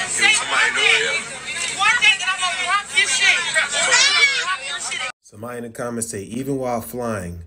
Somebody know it. One day that I'm gonna rock your shit. Somebody in the comments say, even while flying,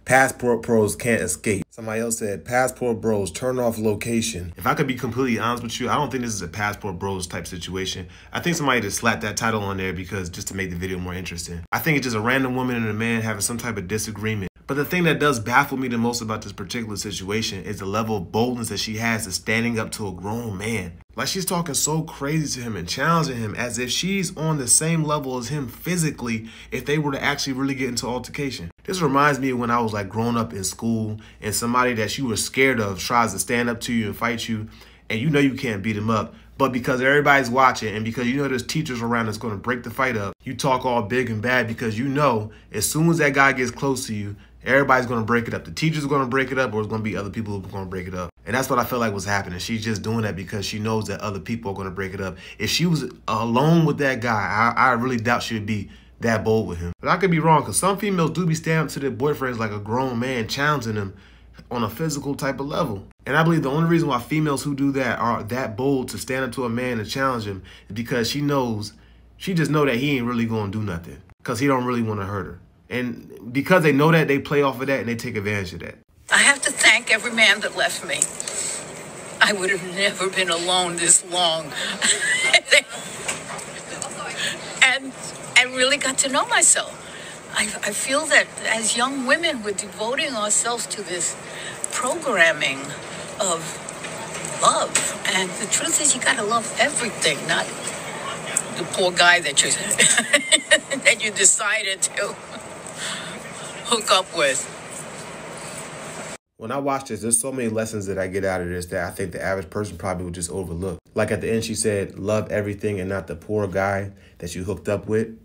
passport pros can't escape. Somebody else said, passport bros, turn off location. If I could be completely honest with you, I don't think this is a passport bros type situation. I think somebody just slapped that title on there because just to make the video more interesting. I think it's just a random woman and a man having some type of disagreement. But the thing that does baffle me the most about this particular situation is the level of boldness that she has to standing up to a grown man. Like, she's talking so crazy to him and challenging him as if she's on the same level as him physically if they were to actually really get into altercation. This reminds me of when I was like growing up in school and somebody that you were scared of tries to stand up to you and fight you, and you know you can't beat him up. But because everybody's watching and because you know there's teachers around that's going to break the fight up, you talk all big and bad because you know as soon as that guy gets close to you, everybody's going to break it up. The teacher's going to break it up, or it's going to be other people who are going to break it up. And that's what I felt like was happening. She's just doing that because she knows that other people are going to break it up. If she was alone with that guy, I really doubt she would be that bold with him. But I could be wrong because some females do be standing up to their boyfriends like a grown man, challenging them on a physical type of level. And I believe the only reason why females who do that are that bold to stand up to a man and challenge him is because she just know that he ain't really going to do nothing because he don't really want to hurt her. And because they know that, they play off of that and they take advantage of that. I have to thank every man that left me. I would have never been alone this long. and really got to know myself. I feel that as young women, we're devoting ourselves to this programming of love. And the truth is, you got to love everything, not the poor guy that you decided to hook up with. When I watch this, there's so many lessons that I get out of this that I think the average person probably would just overlook. Like at the end, she said, love everything and not the poor guy that you hooked up with.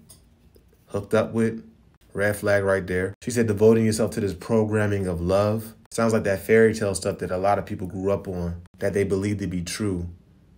Red flag right there. She said, devoting yourself to this programming of love. Sounds like that fairy tale stuff that a lot of people grew up on, that they believe to be true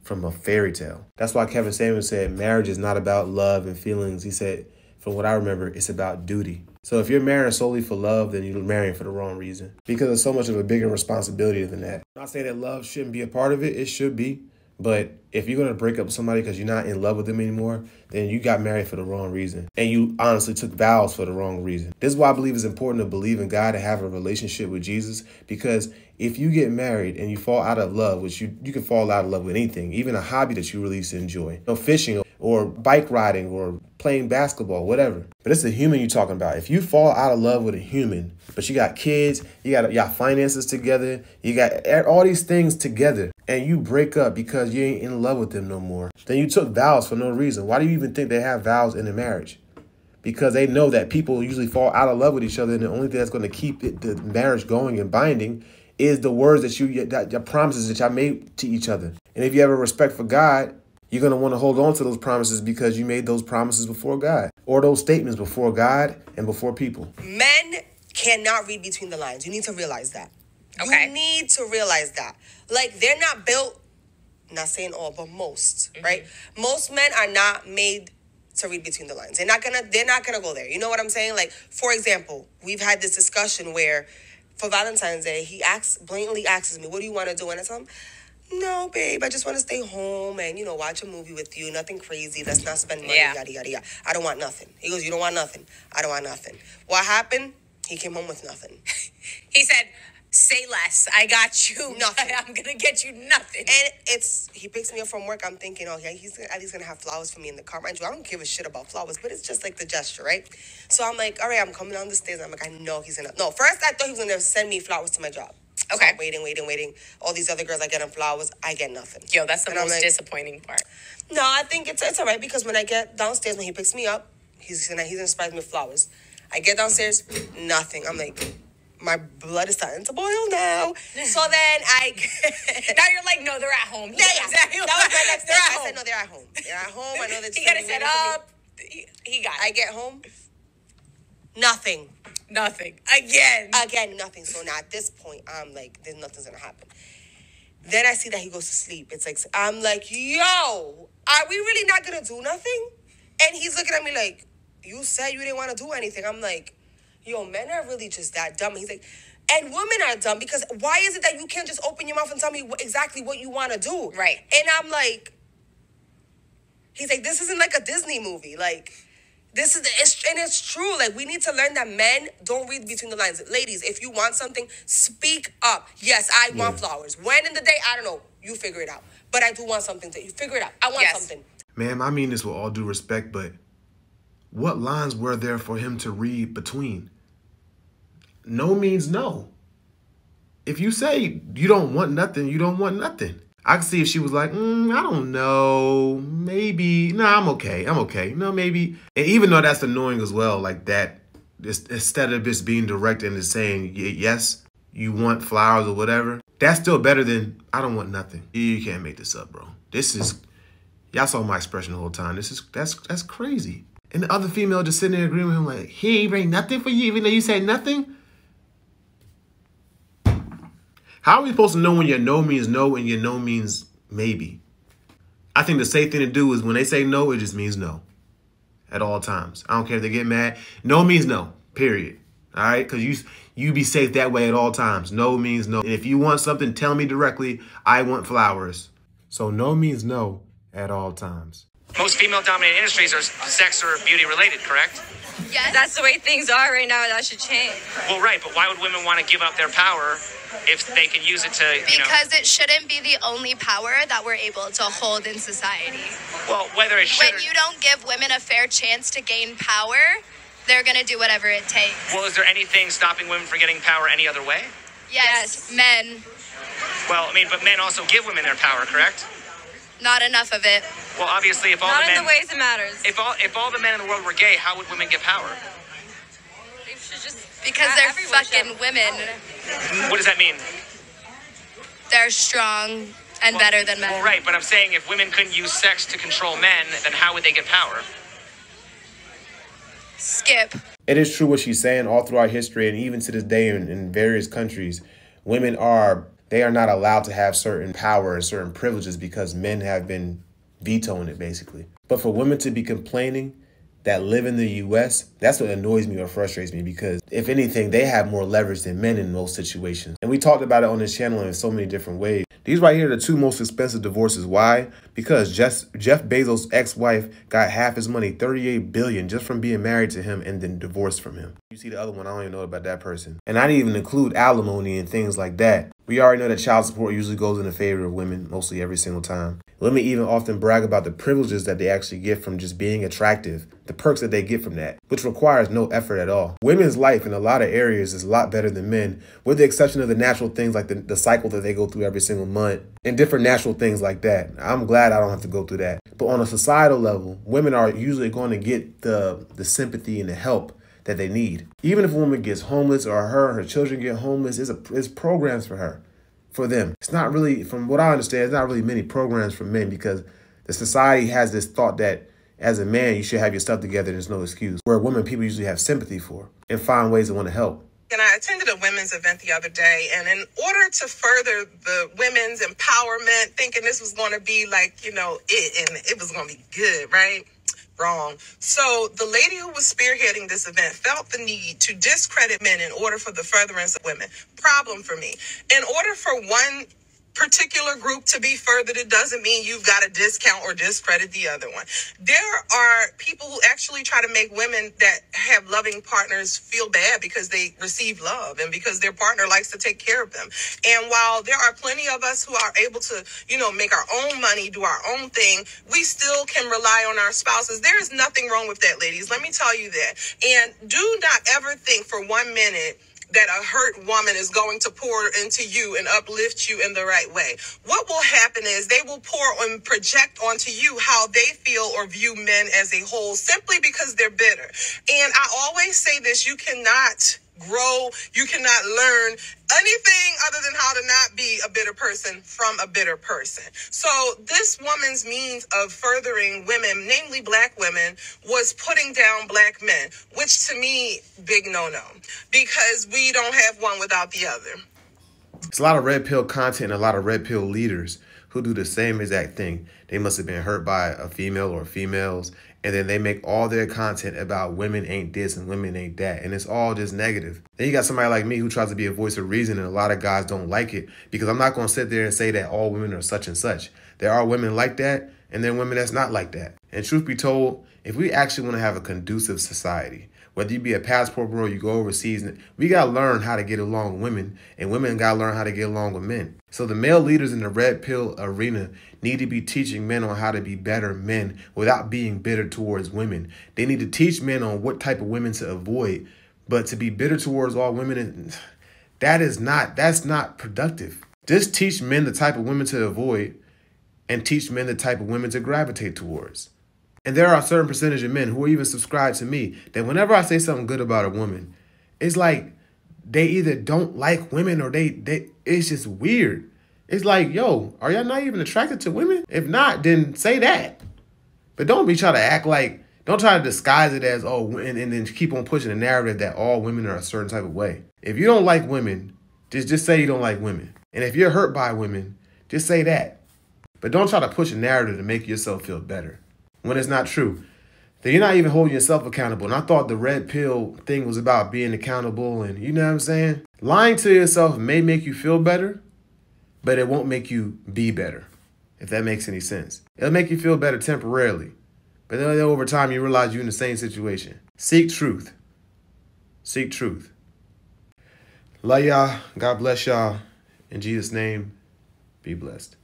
from a fairy tale. That's why Kevin Samuels said, marriage is not about love and feelings. He said, from what I remember, it's about duty. So if you're marrying solely for love, then you're marrying for the wrong reason. Because it's so much of a bigger responsibility than that. I'm not saying that love shouldn't be a part of it. It should be. But if you're going to break up with somebody because you're not in love with them anymore, then you got married for the wrong reason. And you honestly took vows for the wrong reason. This is why I believe it's important to believe in God and have a relationship with Jesus. Because if you get married and you fall out of love, which you can fall out of love with anything, even a hobby that you really enjoy, you know, fishing or bike riding or playing basketball, whatever. But it's a human you're talking about. If you fall out of love with a human, but you got kids, you got finances together, you got all these things together, and you break up because you ain't in love with them no more, then you took vows for no reason. Why do you even think they have vows in a marriage? Because they know that people usually fall out of love with each other, and the only thing that's going to keep the marriage going and binding is the words that your promises that y'all made to each other. And if you have a respect for God, you're going to want to hold on to those promises because you made those promises before God, or those statements before God and before people. Men cannot read between the lines. You need to realize that. Okay. You need to realize that. Like, they're not built, not saying all, but most, right? Most men are not made to read between the lines. They're not gonna go there. You know what I'm saying? Like, for example, we've had this discussion where for Valentine's Day, he blatantly asks me, what do you want to do? And I tell him, no, babe, I just want to stay home and, watch a movie with you. Nothing crazy. Let's not spend money, yada, yada, yada. I don't want nothing. He goes, you don't want nothing. I don't want nothing. What happened? He came home with nothing. He said, say less. I got you. Nothing. I'm going to get you nothing. And he picks me up from work. I'm thinking, oh, yeah, he's at least going to have flowers for me in the car. Mind you, I don't give a shit about flowers, but it's just like the gesture, right? So I'm like, all right, I'm coming down the stairs. I'm like, I know he's going to. No, first I thought he was going to send me flowers to my job. Okay. So waiting. All these other girls, I get them flowers. I get nothing. Yo, that's the most disappointing part. No, I think it's all right because when I get downstairs, when he picks me up, he's gonna surprise me with flowers. I get downstairs, nothing. I'm like, my blood is starting to boil now. So then now you're like, no, they're at home. Yeah, exactly. That was my next thing. I said, no, they're at home. They're at home. I know that he got it set up. He got it. I get home, nothing. Nothing. Again, nothing. So now at this point, I'm like, nothing's gonna happen. Then I see that he goes to sleep. It's like, I'm like, yo, are we really not gonna do nothing? And he's looking at me like, you said you didn't want to do anything. I'm like, yo, men are really just that dumb. He's like, And women are dumb because why is it that you can't just open your mouth and tell me exactly what you want to do? Right. And I'm like, he's like, this isn't like a Disney movie. Like, it's true. Like, we need to learn that men don't read between the lines. Ladies, if you want something, speak up. Yes, I want flowers. When in the day, I don't know. You figure it out. But I do want something to you. Figure it out. I want something. Ma'am, I mean this with all due respect, but what lines were there for him to read between? No means no. If you say you don't want nothing, you don't want nothing. I can see if she was like, I don't know, maybe, nah, I'm okay, no, maybe. And even though that's annoying as well, like that, instead of just being direct and just saying, yes, you want flowers or whatever, that's still better than, I don't want nothing. You can't make this up, bro. Y'all saw my expression the whole time. That's crazy. And the other female just sitting there agreeing with him like, he ain't bring nothing for you even though you said nothing? How are we supposed to know when your no means no and your no means maybe? I think the safe thing to do is when they say no, it just means no. At all times. I don't care if they get mad. No means no, period. All right? Because you be safe that way at all times. No means no. And if you want something, tell me directly, I want flowers. So no means no at all times. Most female-dominated industries are sex or beauty-related, correct? Yes. That's the way things are right now. That should change. Well, right, but why would women want to give up their power if they can use it to, Because it shouldn't be the only power that we're able to hold in society. Well, whether it should... When you don't give women a fair chance to gain power, they're going to do whatever it takes. Well, is there anything stopping women from getting power any other way? Yes, men. Well, I mean, but men also give women their power, correct? Not enough of it. Well, obviously, if all Not the men... in the ways it matters. If all the men in the world were gay, how would women get power? They should just... Because they're fucking women. What does that mean? They're strong and better than men. Well, right, but I'm saying if women couldn't use sex to control men, then how would they get power? Skip. It is true what she's saying all throughout history and even to this day in various countries. Women are not allowed to have certain power and certain privileges because men have been vetoing it, basically. But for women to be complaining that live in the U.S., that's what annoys me or frustrates me because, if anything, they have more leverage than men in most situations. And we talked about it on this channel in so many different ways. These right here are the two most expensive divorces. Why? Because Jeff Bezos' ex-wife got half his money, $38 billion, just from being married to him and then divorced from him. You see the other one, I don't even know about that person. And I didn't even include alimony and things like that. We already know that child support usually goes in the favor of women, mostly every single time. Women even often brag about the privileges that they actually get from just being attractive, the perks that they get from that, which requires no effort at all. Women's life in a lot of areas is a lot better than men, with the exception of the natural things like the cycle that they go through every single month and different natural things like that. I'm glad I don't have to go through that. But on a societal level, women are usually going to get the sympathy and the help that they need. Even if a woman gets homeless or her children get homeless, there's programs for them. It's not really, from what I understand, it's not really many programs for men because the society has this thought that as a man, you should have your stuff together. There's no excuse. Where women, people usually have sympathy for and find ways to want to help. And I attended a women's event the other day, and in order to further the women's empowerment, thinking this was going to be like, it was going to be good, right? Wrong. So the lady who was spearheading this event felt the need to discredit men in order for the furtherance of women. Problem for me. In order for one particular group to be furthered, it doesn't mean you've got to discount or discredit the other one. There are people who actually try to make women that have loving partners feel bad because they receive love and because their partner likes to take care of them. And while there are plenty of us who are able to, make our own money, do our own thing, we still can rely on our spouses. There is nothing wrong with that, ladies. Let me tell you that. And do not ever think for 1 minute that a hurt woman is going to pour into you and uplift you in the right way. What will happen is they will pour and project onto you how they feel or view men as a whole simply because they're bitter. And I always say this, you cannot grow, you cannot learn anything other than how to not be a bitter person from a bitter person. So this woman's means of furthering women, namely black women, was putting down black men, which to me, big no-no, because we don't have one without the other. It's a lot of red pill content and a lot of red pill leaders who do the same exact thing. They must have been hurt by a female or females, and then they make all their content about women ain't this and women ain't that, and it's all just negative. Then you got somebody like me who tries to be a voice of reason, and a lot of guys don't like it, because I'm not going to sit there and say that all women are such and such. There are women like that, and there are women that's not like that. And truth be told, if we actually want to have a conducive society, whether you be a passport bro, you go overseas, we got to learn how to get along with women, and women got to learn how to get along with men. So the male leaders in the red pill arena need to be teaching men on how to be better men without being bitter towards women. They need to teach men on what type of women to avoid, but to be bitter towards all women, that's not productive. Just teach men the type of women to avoid and teach men the type of women to gravitate towards. And there are a certain percentage of men who are even subscribed to me that whenever I say something good about a woman, it's like they either don't like women or it's just weird. It's like, yo, are y'all not even attracted to women? If not, then say that. But don't be trying to act like, don't try to disguise it as, oh, and then keep on pushing the narrative that all women are a certain type of way. If you don't like women, just say you don't like women. And if you're hurt by women, just say that. But don't try to push a narrative to make yourself feel better when it's not true. Then you're not even holding yourself accountable. And I thought the red pill thing was about being accountable, and you know what I'm saying? Lying to yourself may make you feel better, but it won't make you be better, if that makes any sense. It'll make you feel better temporarily, but then over time you realize you're in the same situation. Seek truth. Seek truth. Love y'all. God bless y'all. In Jesus' name, be blessed.